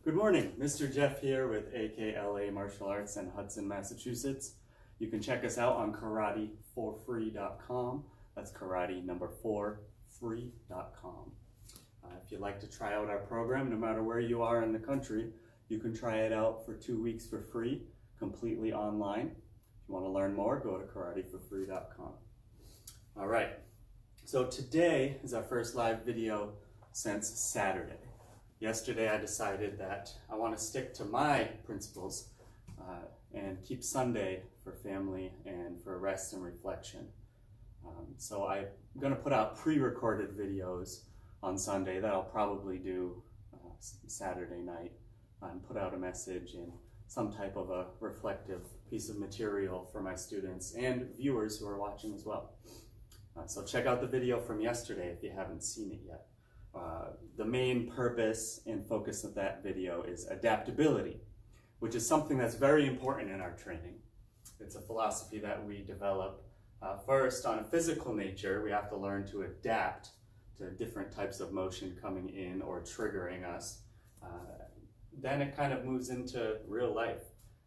Good morning, Mr. Jeff here with AKLA Martial Arts in Hudson, Massachusetts. You can check us out on karateforfree.com. That's karate number 4 free.com. If you'd like to try out our program, no matter where you are in the country, you can try it out for 2 weeks for free, completely online. If you want to learn more, go to karateforfree.com. All right, so today is our first live video since Saturday. Yesterday I decided that I want to stick to my principles and keep Sunday for family and for rest and reflection. So I'm going to put out pre-recorded videos on Sunday that I'll probably do Saturday night and put out a message and some type of a reflective piece of material for my students and viewers who are watching as well. So check out the video from yesterday if you haven't seen it yet. The main purpose and focus of that video is adaptability, which is something that's very important in our training. It's a philosophy that we develop. First, on a physical nature, we have to learn to adapt to different types of motion coming in or triggering us. Then it kind of moves into real life.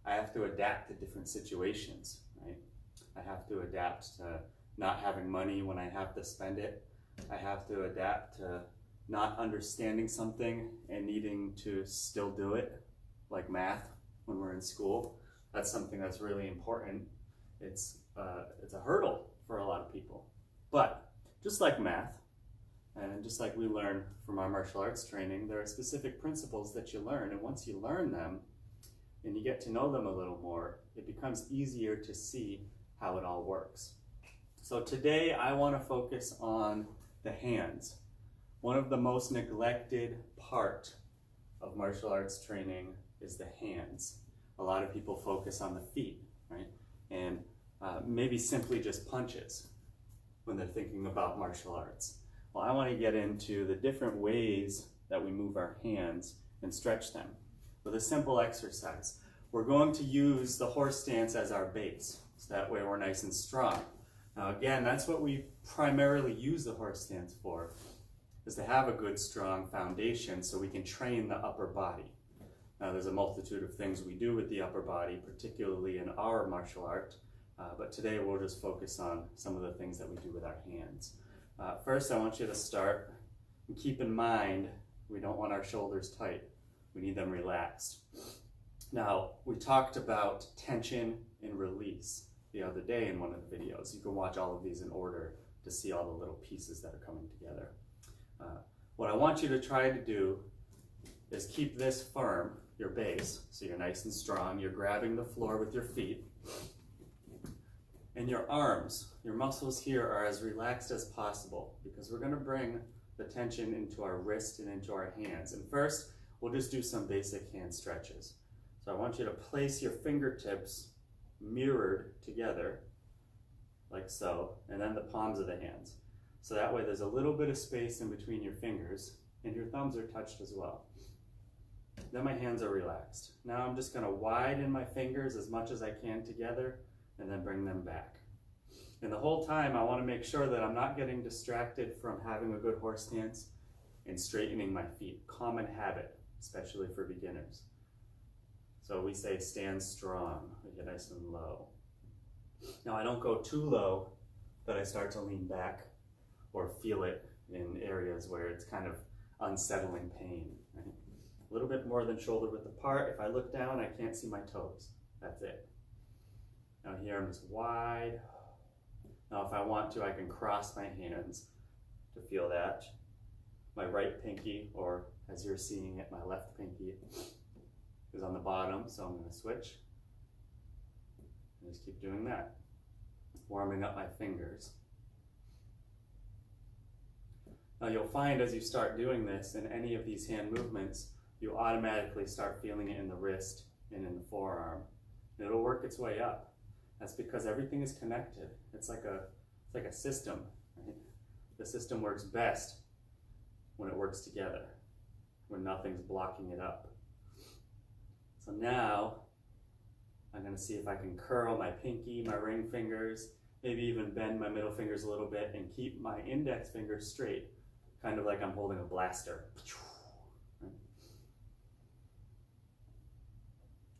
I have to adapt to different situations, right? I have to adapt to not having money when I have to spend it. I have to adapt to not understanding something and needing to still do it, like math when we're in school. That's something that's really important. It's a hurdle for a lot of people. But just like math, and just like we learn from our martial arts training, there are specific principles that you learn, and once you learn them and you get to know them a little more, it becomes easier to see how it all works. So today I want to focus on the hands. One of the most neglected part of martial arts training is the hands. A lot of people focus on the feet, right? And maybe simply just punches when they're thinking about martial arts. Well, I want to get into the different ways that we move our hands and stretch them with a simple exercise. We're going to use the horse stance as our base, so that way we're nice and strong. Now again, that's what we primarily use the horse stance for, is to have a good strong foundation so we can train the upper body. Now there's a multitude of things we do with the upper body, particularly in our martial art, but today we'll just focus on some of the things that we do with our hands. First, I want you to start and keep in mind we don't want our shoulders tight. We need them relaxed. Now, we talked about tension and release the other day in one of the videos. You can watch all of these in order to see all the little pieces that are coming together. What I want you to try to do is keep this firm, your base, so you're nice and strong. You're grabbing the floor with your feet. And your arms, your muscles here are as relaxed as possible because we're going to bring the tension into our wrist and into our hands. And first, we'll just do some basic hand stretches. So I want you to place your fingertips mirrored together, like so, and then the palms of the hands. So that way there's a little bit of space in between your fingers, and your thumbs are touched as well. Then my hands are relaxed. Now I'm just going to widen my fingers as much as I can together, and then bring them back. And the whole time I want to make sure that I'm not getting distracted from having a good horse stance and straightening my feet. Common habit, especially for beginners. So we say stand strong, we get nice and low. Now I don't go too low that I start to lean back or feel it in areas where it's kind of unsettling pain. Right? A little bit more than shoulder width apart. If I look down, I can't see my toes. That's it. Now here I'm just wide. Now if I want to, I can cross my hands to feel that. My right pinky, or as you're seeing it, my left pinky, is on the bottom, so I'm going to switch. And just keep doing that. Warming up my fingers. Now you'll find as you start doing this in any of these hand movements, you automatically start feeling it in the wrist and in the forearm. And it'll work its way up. That's because everything is connected. It's like a system, right? The system works best when it works together, when nothing's blocking it up. So now I'm going to see if I can curl my pinky, my ring fingers, maybe even bend my middle fingers a little bit and keep my index fingers straight, kind of like I'm holding a blaster.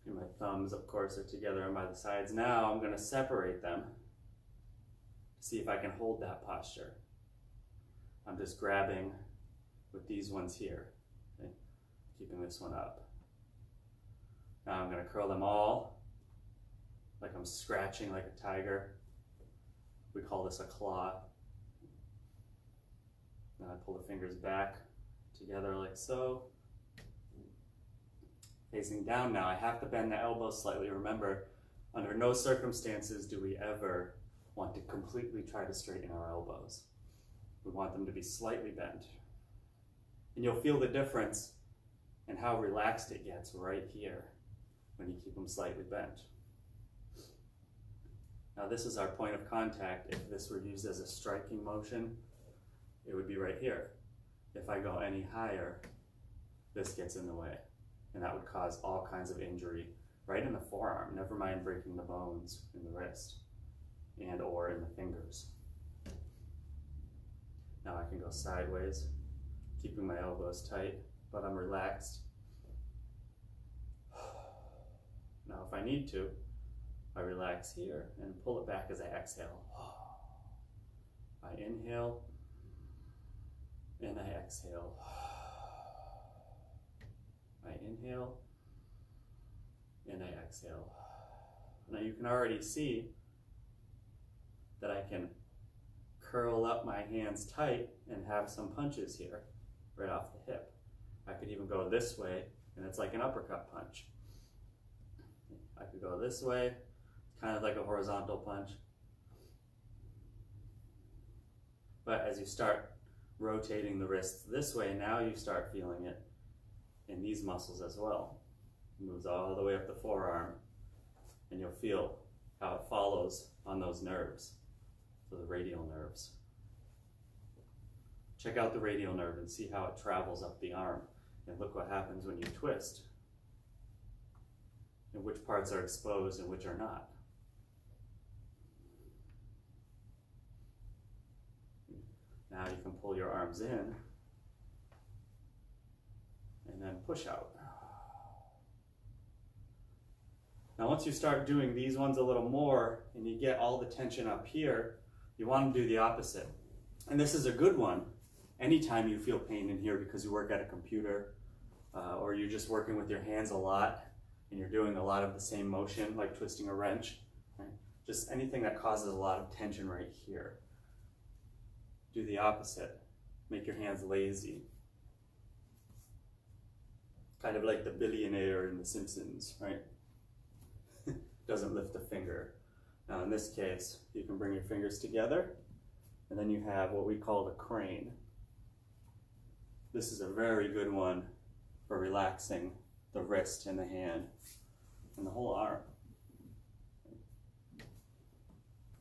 And my thumbs, of course, are together on by the sides. Now I'm going to separate them to see if I can hold that posture. I'm just grabbing with these ones here, okay? Keeping this one up. Now I'm going to curl them all like I'm scratching like a tiger. We call this a claw. Then I pull the fingers back together like so. Facing down now, I have to bend the elbows slightly. Remember, under no circumstances do we ever want to completely try to straighten our elbows. We want them to be slightly bent. And you'll feel the difference in how relaxed it gets right here when you keep them slightly bent. Now this is our point of contact. If this were used as a striking motion, it would be right here. If I go any higher, this gets in the way, and that would cause all kinds of injury right in the forearm, never mind breaking the bones in the wrist and or in the fingers. Now I can go sideways, keeping my elbows tight, but I'm relaxed. Now if I need to, I relax here and pull it back as I exhale. I inhale and I exhale. I inhale and I exhale. Now you can already see that I can curl up my hands tight and have some punches here right off the hip. I could even go this way and it's like an uppercut punch. I could go this way, kind of like a horizontal punch. But as you start rotating the wrists this way, now you start feeling it in these muscles as well. It moves all the way up the forearm, and you'll feel how it follows on those nerves, so the radial nerves. Check out the radial nerve and see how it travels up the arm, and look what happens when you twist, and which parts are exposed and which are not. Now you can pull your arms in and then push out. Now once you start doing these ones a little more and you get all the tension up here, you want to do the opposite. And this is a good one anytime you feel pain in here because you work at a computer or you're just working with your hands a lot and you're doing a lot of the same motion like twisting a wrench. Right? Just anything that causes a lot of tension right here. Do the opposite. Make your hands lazy. Kind of like the billionaire in The Simpsons, right? Doesn't lift a finger. Now in this case, you can bring your fingers together, and then you have what we call the crane. This is a very good one for relaxing the wrist and the hand and the whole arm.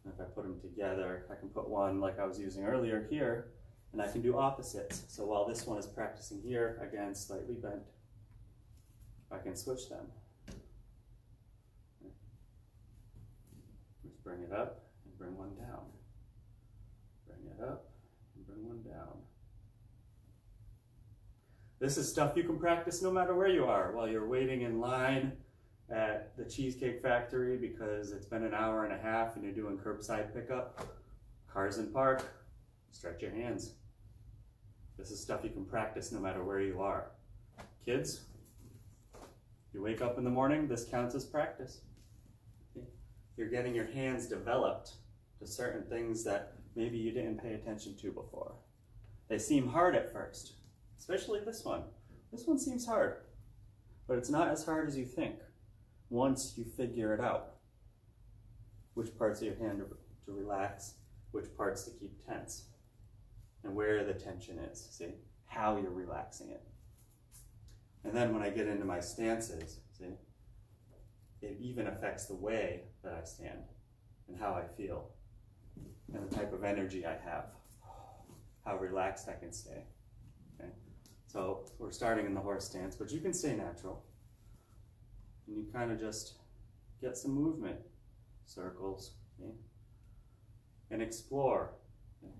If I put them together, I can put one like I was using earlier here, and I can do opposites. So while this one is practicing here, again, slightly bent, I can switch them. Just bring it up and bring one down. Bring it up and bring one down. This is stuff you can practice no matter where you are, while you're waiting in line at the Cheesecake Factory because it's been an hour and a half and you're doing curbside pickup, cars in park, stretch your hands. This is stuff you can practice no matter where you are. Kids, you wake up in the morning, this counts as practice. You're getting your hands developed to certain things that maybe you didn't pay attention to before. They seem hard at first, especially this one. This one seems hard, but it's not as hard as you think once you figure it out. Which parts of your hand to relax, which parts to keep tense, and where the tension is, see? How you're relaxing it. And then when I get into my stances, see? It even affects the way that I stand and how I feel and the type of energy I have, how relaxed I can stay, okay? So we're starting in the horse stance, but you can stay natural. And you kind of just get some movement, circles, okay? And explore. Okay?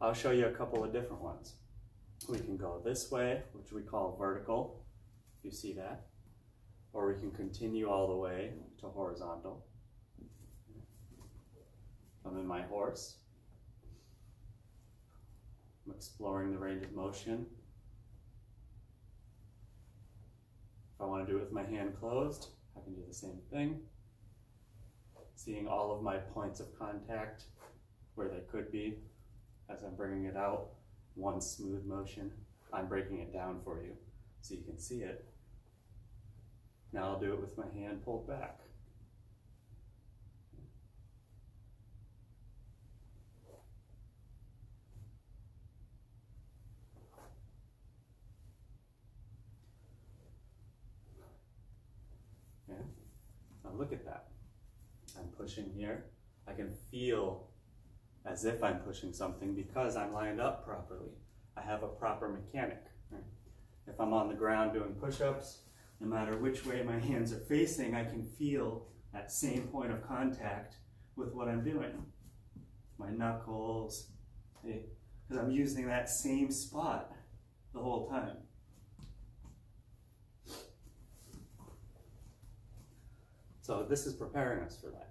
I'll show you a couple of different ones. We can go this way, which we call vertical, if you see that. or we can continue all the way to horizontal. I'm in my horse. I'm exploring the range of motion. If I want to do it with my hand closed, I can do the same thing. Seeing all of my points of contact where they could be as I'm bringing it out. One smooth motion. I'm breaking it down for you so you can see it. Now I'll do it with my hand pulled back. Yeah. Now look at that. I'm pushing here. I can feel as if I'm pushing something because I'm lined up properly. I have a proper mechanic. Right? If I'm on the ground doing push-ups, no matter which way my hands are facing, I can feel that same point of contact with what I'm doing. My knuckles, because I'm using that same spot the whole time. So this is preparing us for that.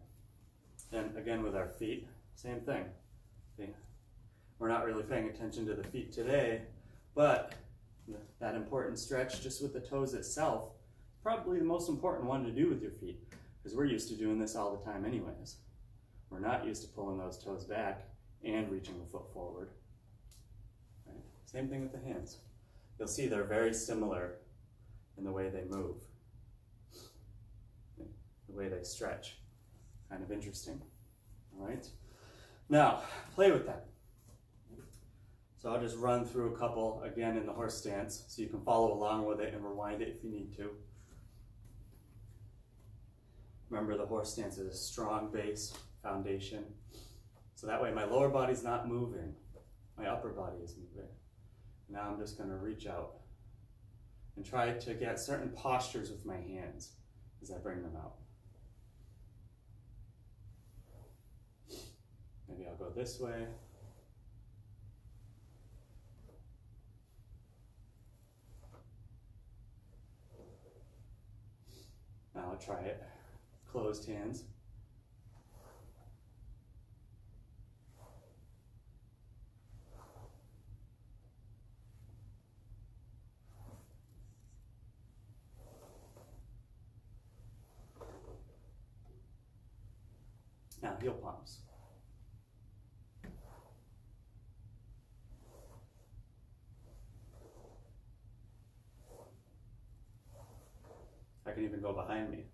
And again with our feet, same thing. See? We're not really paying attention to the feet today, but that important stretch just with the toes itself is probably the most important one to do with your feet, because we're used to doing this all the time anyways. We're not used to pulling those toes back and reaching the foot forward. Right? Same thing with the hands. You'll see they're very similar in the way they move, the way they stretch. Kind of interesting. All right. Now, play with that. So I'll just run through a couple again in the horse stance so you can follow along with it and rewind it if you need to. Remember, the horse stance is a strong base foundation. So that way my lower body's not moving, my upper body is moving. Now I'm just going to reach out and try to get certain postures with my hands as I bring them out. Maybe I'll go this way. Now I'll try it. Closed hands. Now heel palms. I can even go behind me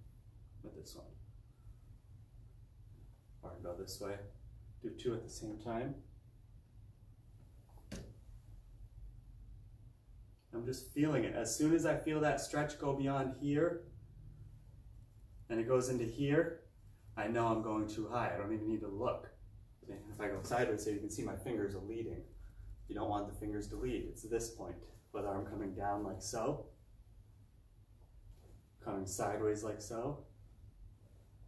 with this one. Or go this way. Do two at the same time. I'm just feeling it. As soon as I feel that stretch go beyond here, and it goes into here, I know I'm going too high. I don't even need to look. And if I go sideways, so you can see my fingers are leading. You don't want the fingers to lead. It's this point. Whether I'm coming down like so, coming sideways like so,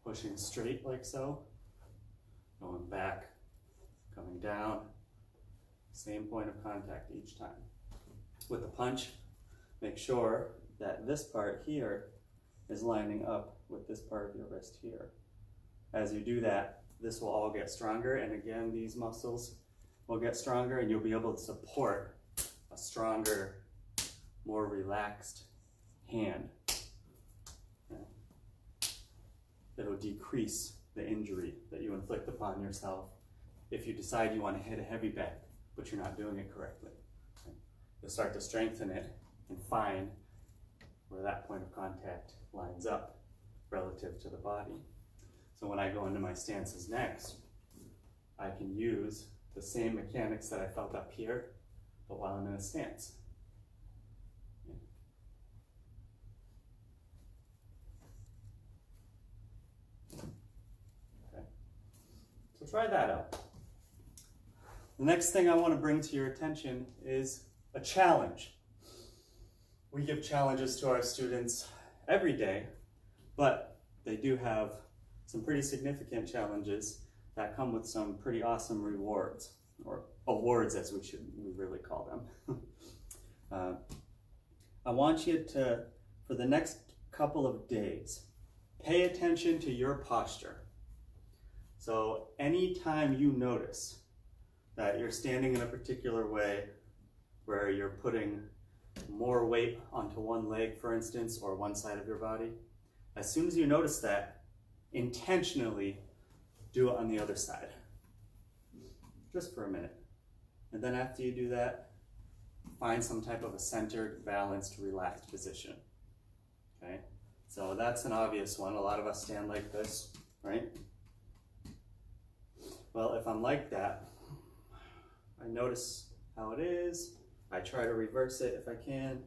pushing straight like so, going back, coming down, same point of contact each time. With the punch, make sure that this part here is lining up with this part of your wrist here. As you do that, this will all get stronger, and again, these muscles will get stronger, and you'll be able to support a stronger, more relaxed hand. It'll decrease the injury that you inflict upon yourself if you decide you want to hit a heavy bag, but you're not doing it correctly. You'll start to strengthen it and find where that point of contact lines up relative to the body. So when I go into my stances next, I can use the same mechanics that I felt up here, but while I'm in a stance. Okay. So try that out. The next thing I want to bring to your attention is a challenge. We give challenges to our students every day, but they do have some pretty significant challenges that come with some pretty awesome rewards, or awards as we really call them. I want you to, for the next couple of days, pay attention to your posture. So anytime you notice that you're standing in a particular way where you're putting more weight onto one leg, for instance, or one side of your body, as soon as you notice that, intentionally do it on the other side, just for a minute. And then after you do that, find some type of a centered, balanced, relaxed position. Okay, so that's an obvious one. A lot of us stand like this, right? Well, if I'm like that, I notice how it is. I try to reverse it if I can.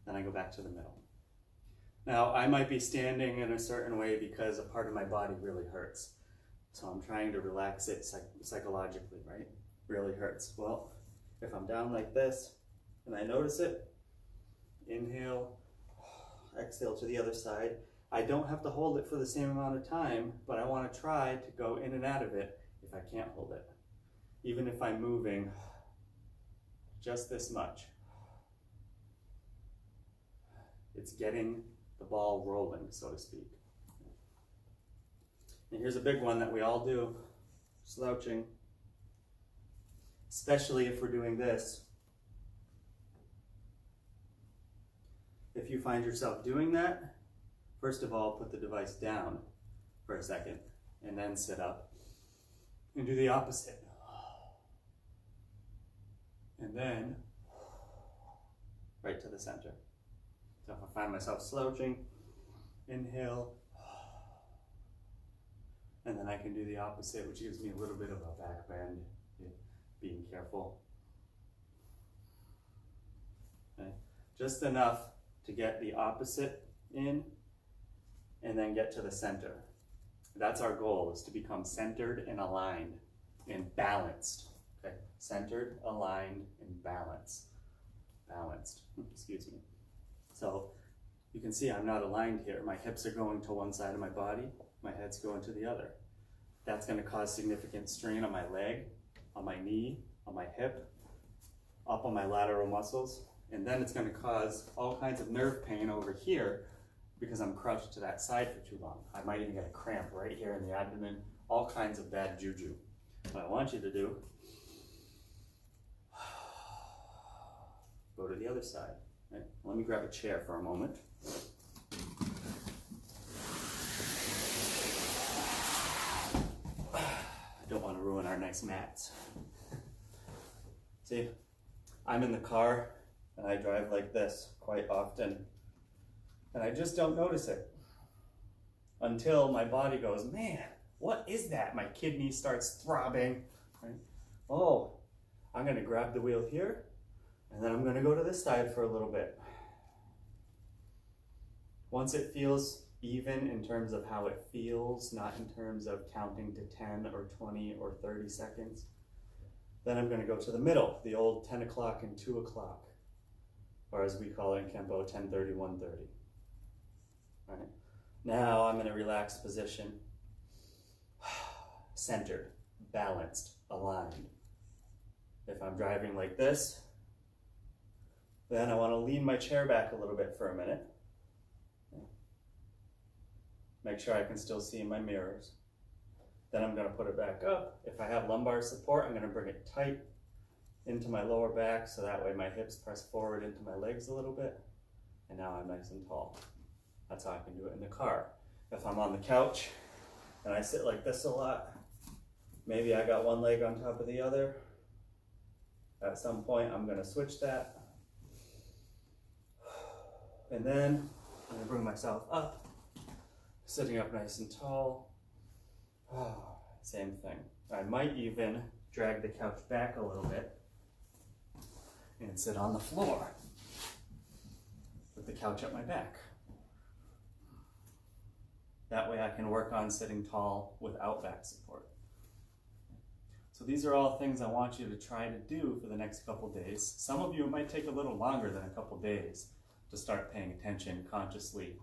Then I go back to the middle. Now, I might be standing in a certain way because a part of my body really hurts. So I'm trying to relax it psychologically, right? Really hurts. Well, if I'm down like this and I notice it, inhale, exhale to the other side. I don't have to hold it for the same amount of time, but I want to try to go in and out of it if I can't hold it. Even if I'm moving just this much. It's getting the ball rolling, so to speak. And here's a big one that we all do, slouching. Especially if we're doing this. If you find yourself doing that, first of all, put the device down for a second and then sit up and do the opposite. And then right to the center. So if I find myself slouching, inhale, and then I can do the opposite, which gives me a little bit of a back bend, being careful. Okay. Just enough to get the opposite in and then get to the center. That's our goal, is to become centered and aligned and balanced. Okay, centered, aligned, and balanced. Excuse me. So you can see I'm not aligned here. My hips are going to one side of my body, my head's going to the other. That's going to cause significant strain on my leg, on my knee, on my hip, up on my lateral muscles, and then it's going to cause all kinds of nerve pain over here because I'm crouched to that side for too long. I might even get a cramp right here in the abdomen, all kinds of bad juju. What I want you to do, go to the other side. Right? Let me grab a chair for a moment. I don't want to ruin our nice mats. See, I'm in the car and I drive like this quite often, and I just don't notice it until my body goes, man, what is that? My kidney starts throbbing. Right? Oh, I'm going to grab the wheel here, and then I'm going to go to this side for a little bit. Once it feels even in terms of how it feels, not in terms of counting to 10 or 20 or 30 seconds, then I'm going to go to the middle, the old 10 o'clock and 2 o'clock, or as we call it in Kempo, 10:30, 1:30. Right? Now I'm in a relaxed position, centered, balanced, aligned. If I'm driving like this, then I want to lean my chair back a little bit for a minute. Make sure I can still see in my mirrors. Then I'm going to put it back up. If I have lumbar support, I'm going to bring it tight into my lower back so that way my hips press forward into my legs a little bit. And now I'm nice and tall. That's how I can do it in the car. If I'm on the couch and I sit like this a lot, maybe I got one leg on top of the other. At some point, I'm going to switch that. And then I'm going to bring myself up, sitting up nice and tall. Same thing. I might even drag the couch back a little bit and sit on the floor with the couch at my back. That way I can work on sitting tall without back support. So these are all things I want you to try to do for the next couple days. Some of you, it might take a little longer than a couple days to start paying attention consciously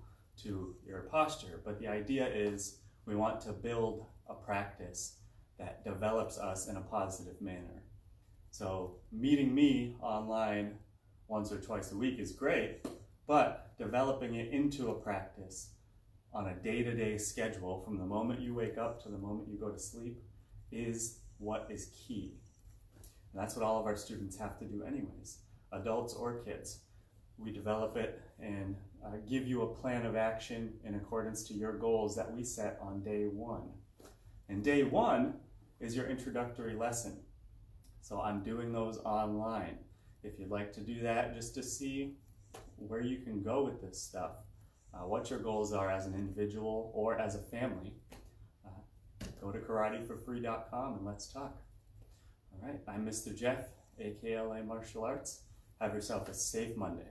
to your posture, but the idea is we want to build a practice that develops us in a positive manner. So meeting me online once or twice a week is great, But developing it into a practice on a day-to-day schedule from the moment you wake up to the moment you go to sleep is what is key. And that's what all of our students have to do anyways, adults or kids. We develop it and give you a plan of action in accordance to your goals that we set on day one. And day one is your introductory lesson. So I'm doing those online. If you'd like to do that just to see where you can go with this stuff, what your goals are as an individual or as a family, go to karateforfree.com and let's talk. All right, I'm Mr. Jeff, AKLA Martial Arts. Have yourself a safe Monday.